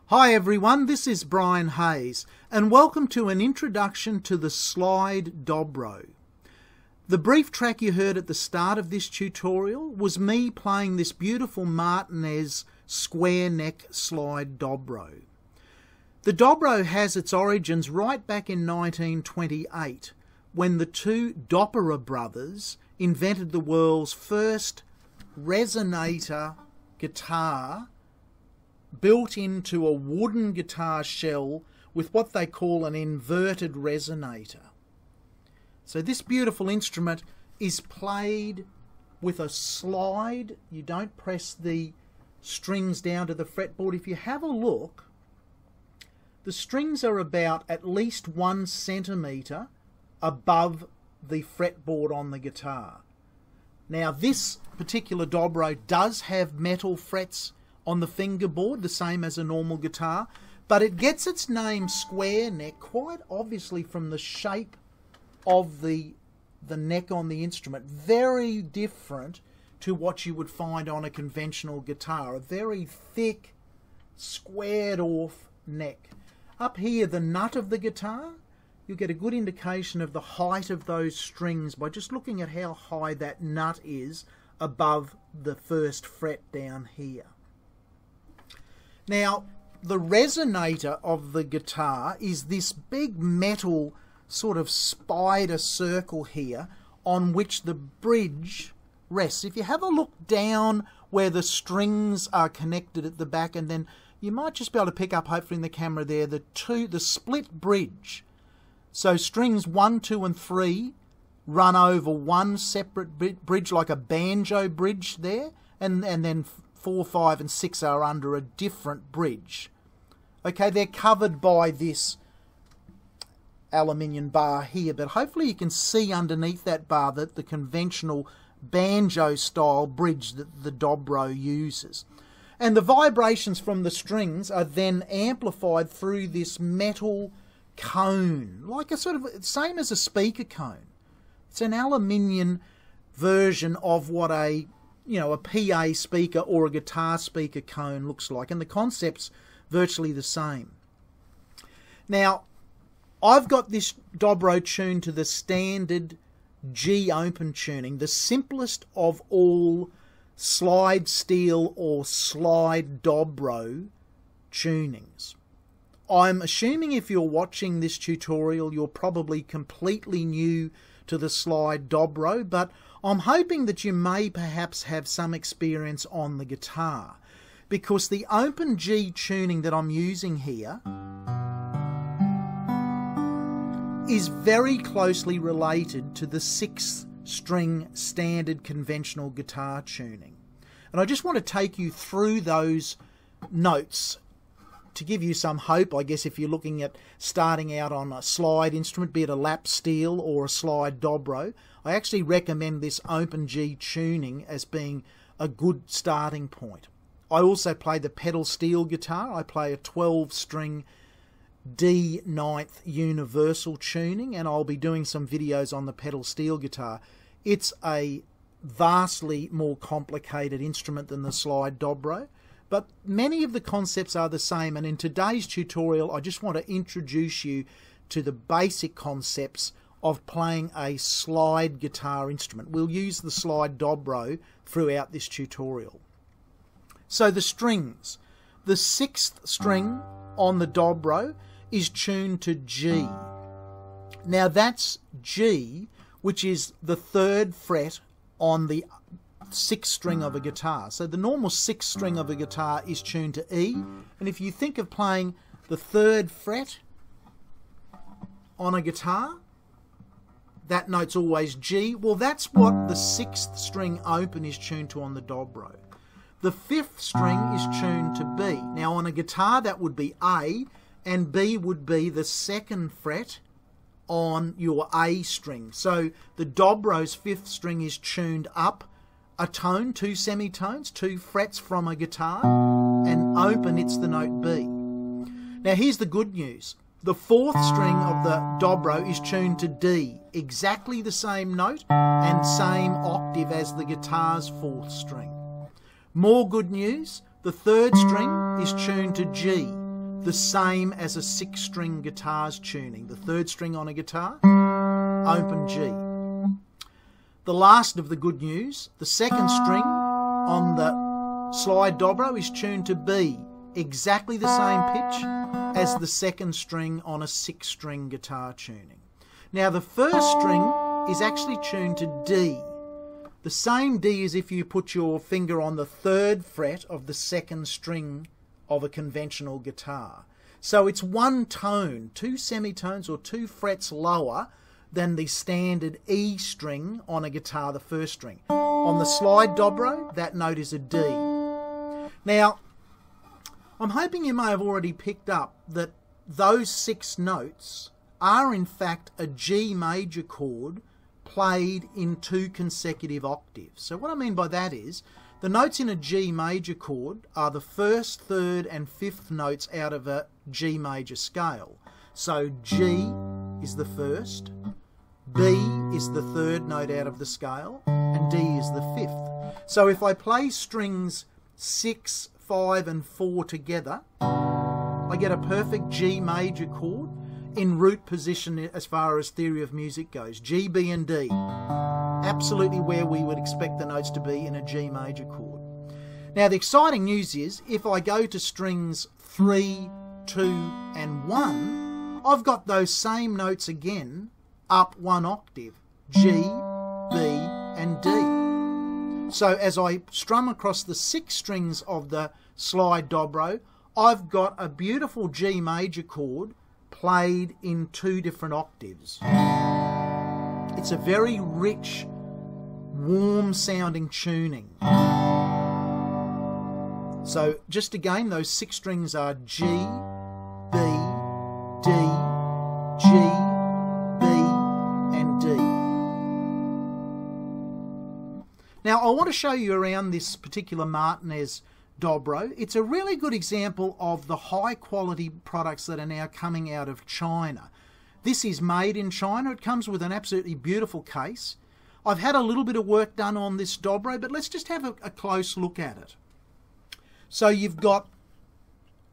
Hi everyone, this is Brian Hayes and welcome to an introduction to the Slide Dobro. The brief track you heard at the start of this tutorial was me playing this beautiful Martinez Square Neck Slide Dobro. The Dobro has its origins right back in 1928 when the two Dobro brothers invented the world's first resonator guitar built into a wooden guitar shell with what they call an inverted resonator. So this beautiful instrument is played with a slide. You don't press the strings down to the fretboard. If you have a look, the strings are about at least 1 centimetre above the fretboard on the guitar. Now this particular Dobro does have metal frets on the fingerboard, the same as a normal guitar, but it gets its name square neck quite obviously from the shape of the neck on the instrument. Very different to what you would find on a conventional guitar. A very thick, squared off neck. Up here, the nut of the guitar, you'll get a good indication of the height of those strings by just looking at how high that nut is above the first fret down here. Now, the resonator of the guitar is this big metal sort of spider circle here on which the bridge rests. If you have a look down where the strings are connected at the back, and then you might just be able to pick up, hopefully in the camera there, the split bridge. So strings 1, 2 and 3 run over one separate bridge, like a banjo bridge there, and then 4, 5 and 6 are under a different bridge. Okay, they're covered by this aluminium bar here, but hopefully you can see underneath that bar that the conventional banjo style bridge that the Dobro uses. And the vibrations from the strings are then amplified through this metal cone, like a sort of, same as a speaker cone. It's an aluminium version of what a PA speaker or a guitar speaker cone looks like, and the concept's virtually the same. Now, I've got this Dobro tuned to the standard G open tuning, the simplest of all slide steel or slide Dobro tunings. I'm assuming if you're watching this tutorial, you're probably completely new to the Slide Dobro, but I'm hoping that you may perhaps have some experience on the guitar, because the open G tuning that I'm using here is very closely related to the 6-string standard conventional guitar tuning. And I just want to take you through those notes to give you some hope, I guess, if you're looking at starting out on a slide instrument, be it a lap steel or a Slide Dobro. I actually recommend this open G tuning as being a good starting point. I also play the pedal steel guitar. I play a 12-string D 9th universal tuning, and I'll be doing some videos on the pedal steel guitar. It's a vastly more complicated instrument than the Slide Dobro, but many of the concepts are the same, and in today's tutorial I just want to introduce you to the basic concepts of playing a slide guitar instrument. We'll use the Slide Dobro throughout this tutorial. So the strings. The 6th string on the Dobro is tuned to G. Now that's G, which is the 3rd fret on the 6th string of a guitar. So the normal 6th string of a guitar is tuned to E, and if you think of playing the 3rd fret on a guitar, that note's always G. Well, that's what the 6th string open is tuned to on the dobro. The 5th string is tuned to B. Now on a guitar that would be A, and B would be the 2nd fret on your A string. So the dobro's 5th string is tuned up a tone, 2 semitones, 2 frets from a guitar, and open it's the note B. Now here's the good news. The 4th string of the dobro is tuned to D, exactly the same note and same octave as the guitar's 4th string. More good news, the 3rd string is tuned to G, the same as a 6-string guitar's tuning. The 3rd string on a guitar, open G. The last of the good news, the 2nd string on the slide dobro is tuned to B, exactly the same pitch as the 2nd string on a 6-string guitar tuning. Now the 1st string is actually tuned to D, the same D as if you put your finger on the 3rd fret of the 2nd string of a conventional guitar. So it's 1 tone, 2 semitones or 2 frets lower than the standard E string on a guitar, the 1st string. On the slide dobro, that note is a D. Now, I'm hoping you may have already picked up that those 6 notes are in fact a G major chord played in 2 consecutive octaves. So what I mean by that is, the notes in a G major chord are the 1st, 3rd and 5th notes out of a G major scale. So G is the 1st, B is the 3rd note out of the scale, and D is the 5th. So if I play strings 6, 5 and 4 together, I get a perfect G major chord in root position as far as theory of music goes. G, B and D. Absolutely where we would expect the notes to be in a G major chord. Now the exciting news is, if I go to strings 3, 2 and 1, I've got those same notes again up 1 octave. G, B and D. So as I strum across the 6 strings of the slide dobro, I've got a beautiful G major chord played in 2 different octaves. It's a very rich, warm sounding tuning. So just again, those 6 strings are G, B, D, G, B and D. Now I want to show you around this particular Martinez Dobro. It's a really good example of the high quality products that are now coming out of China. This is made in China. It comes with an absolutely beautiful case. I've had a little bit of work done on this Dobro, but let's just have a close look at it. So you've got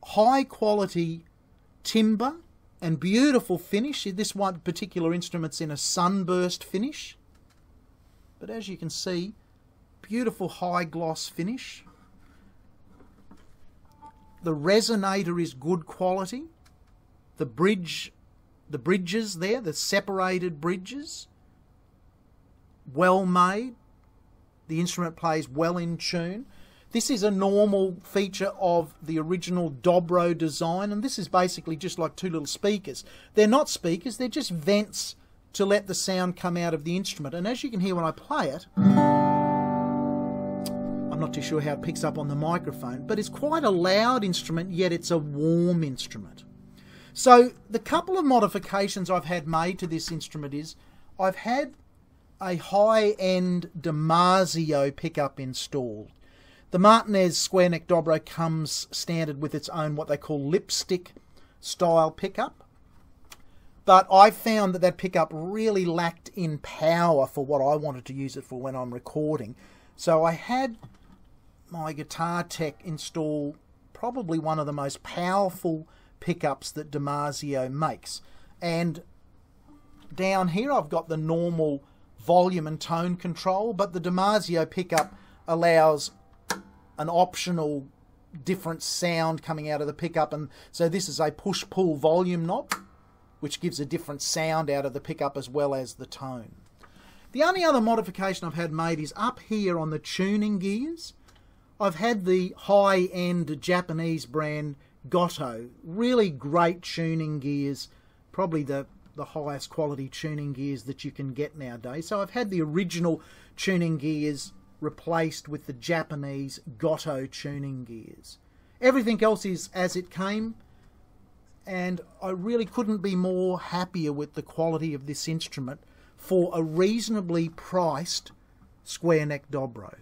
high quality timber and beautiful finish. This one particular instrument's in a sunburst finish, but as you can see, beautiful high gloss finish. The resonator is good quality. The bridges there, the separated bridges, well made. The instrument plays well in tune. This is a normal feature of the original Dobro design, and this is basically just like 2 little speakers. They're not speakers, they're just vents to let the sound come out of the instrument. And as you can hear when I play it, I'm not too sure how it picks up on the microphone, but it's quite a loud instrument, yet it's a warm instrument. So the couple of modifications I've had made to this instrument is, I've had a high-end Damasio pickup installed. The Martinez Square Neck Dobro comes standard with its own what they call lipstick style pickup. But I found that that pickup really lacked in power for what I wanted to use it for when I'm recording. So I had my guitar tech install probably one of the most powerful pickups that Damasio makes. And down here I've got the normal volume and tone control, but the Damasio pickup allows an optional different sound coming out of the pickup, and so this is a push-pull volume knob which gives a different sound out of the pickup as well as the tone. The only other modification I've had made is up here on the tuning gears. I've had the high-end Japanese brand Goto, really great tuning gears, probably the the highest quality tuning gears that you can get nowadays. So I've had the original tuning gears replaced with the Japanese Goto tuning gears. Everything else is as it came, and I really couldn't be more happier with the quality of this instrument for a reasonably priced Square Neck Dobro.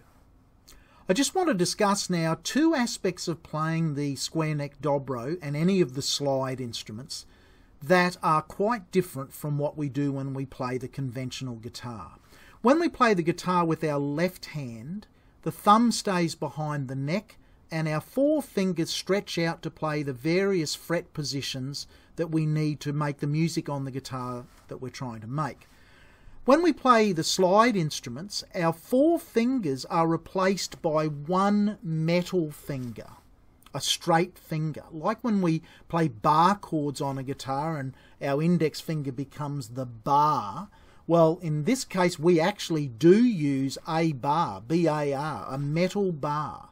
I just want to discuss now two aspects of playing the Square Neck Dobro and any of the slide instruments that are quite different from what we do when we play the conventional guitar. When we play the guitar with our left hand, the thumb stays behind the neck and our four fingers stretch out to play the various fret positions that we need to make the music on the guitar that we're trying to make. When we play the slide instruments, our four fingers are replaced by one metal finger, a straight finger. Like when we play bar chords on a guitar and our index finger becomes the bar, well, in this case we actually do use a bar, B-A-R, a metal bar.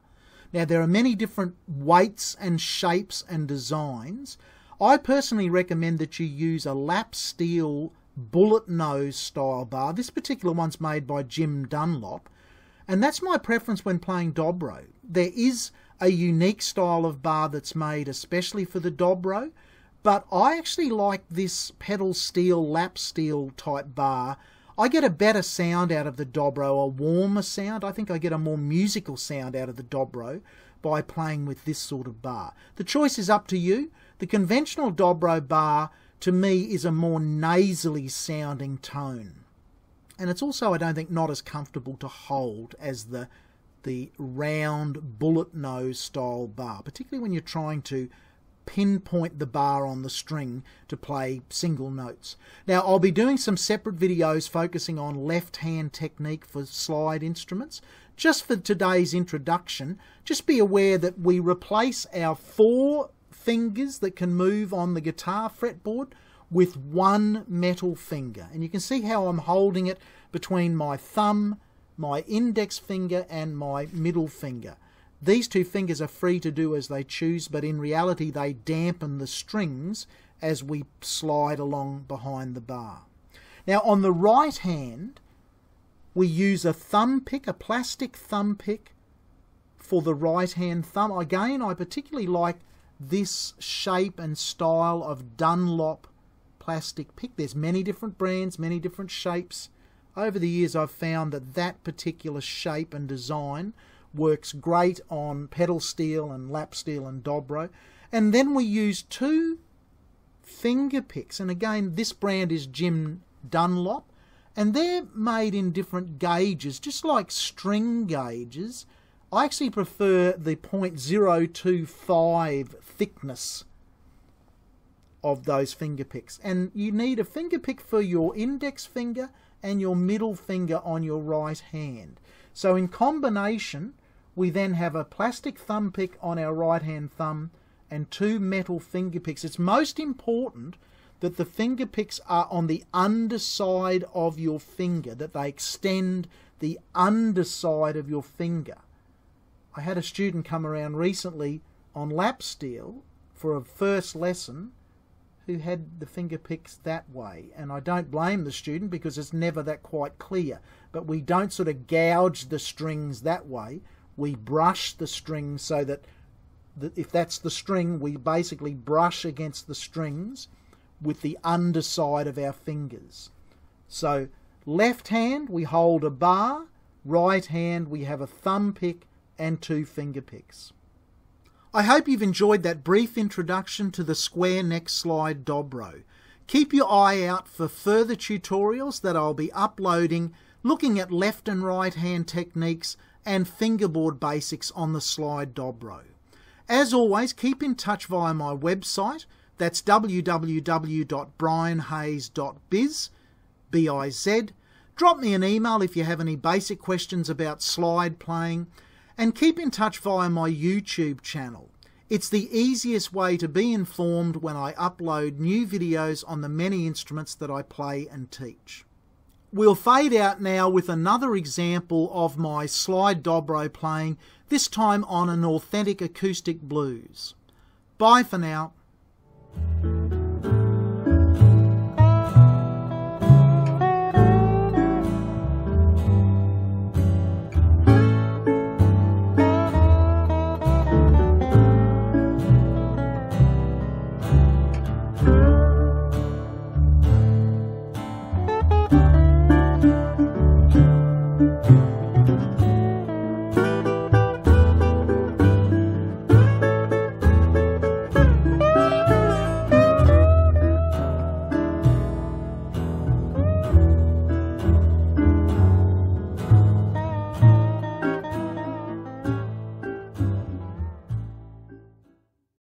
Now there are many different weights and shapes and designs. I personally recommend that you use a lap steel bullet nose style bar. This particular one's made by Jim Dunlop, and that's my preference when playing dobro. There is a unique style of bar that's made especially for the dobro, but I actually like this pedal steel, lap steel type bar. I get a better sound out of the dobro, a warmer sound. I think I get a more musical sound out of the dobro by playing with this sort of bar. The choice is up to you. The conventional dobro bar to me is a more nasally sounding tone, and it's also, I don't think, not as comfortable to hold as the round bullet nose style bar, particularly when you're trying to pinpoint the bar on the string to play single notes. Now I'll be doing some separate videos focusing on left hand technique for slide instruments. Just for today's introduction, just be aware that we replace our four fingers that can move on the guitar fretboard with one metal finger, and you can see how I'm holding it between my thumb, my index finger and my middle finger. These two fingers are free to do as they choose, but in reality they dampen the strings as we slide along behind the bar. Now on the right hand we use a thumb pick, a plastic thumb pick for the right hand thumb. Again, I particularly like this shape and style of Dunlop plastic pick. There's many different brands, many different shapes. Over the years I've found that that particular shape and design works great on pedal steel and lap steel and dobro. And then we use two finger picks, and again this brand is Jim Dunlop, and they're made in different gauges, just like string gauges. I actually prefer the 0.025 thickness of those finger picks, and you need a finger pick for your index finger and your middle finger on your right hand. So in combination we then have a plastic thumb pick on our right hand thumb and two metal finger picks. It's most important that the finger picks are on the underside of your finger, that they extend the underside of your finger. I had a student come around recently on lap steel for a first lesson who had the finger picks that way, and I don't blame the student because it's never that quite clear, but we don't sort of gouge the strings that way. We brush the strings so that if that's the string, we basically brush against the strings with the underside of our fingers. So left hand we hold a bar, right hand we have a thumb pick and two finger picks. I hope you've enjoyed that brief introduction to the Square Neck Slide Dobro. Keep your eye out for further tutorials that I'll be uploading looking at left and right hand techniques and fingerboard basics on the Slide Dobro. As always, keep in touch via my website. That's www.brianhayes.biz, B-I-Z. Drop me an email if you have any basic questions about slide playing, and keep in touch via my YouTube channel. It's the easiest way to be informed when I upload new videos on the many instruments that I play and teach. We'll fade out now with another example of my slide dobro playing, this time on an authentic acoustic blues. Bye for now.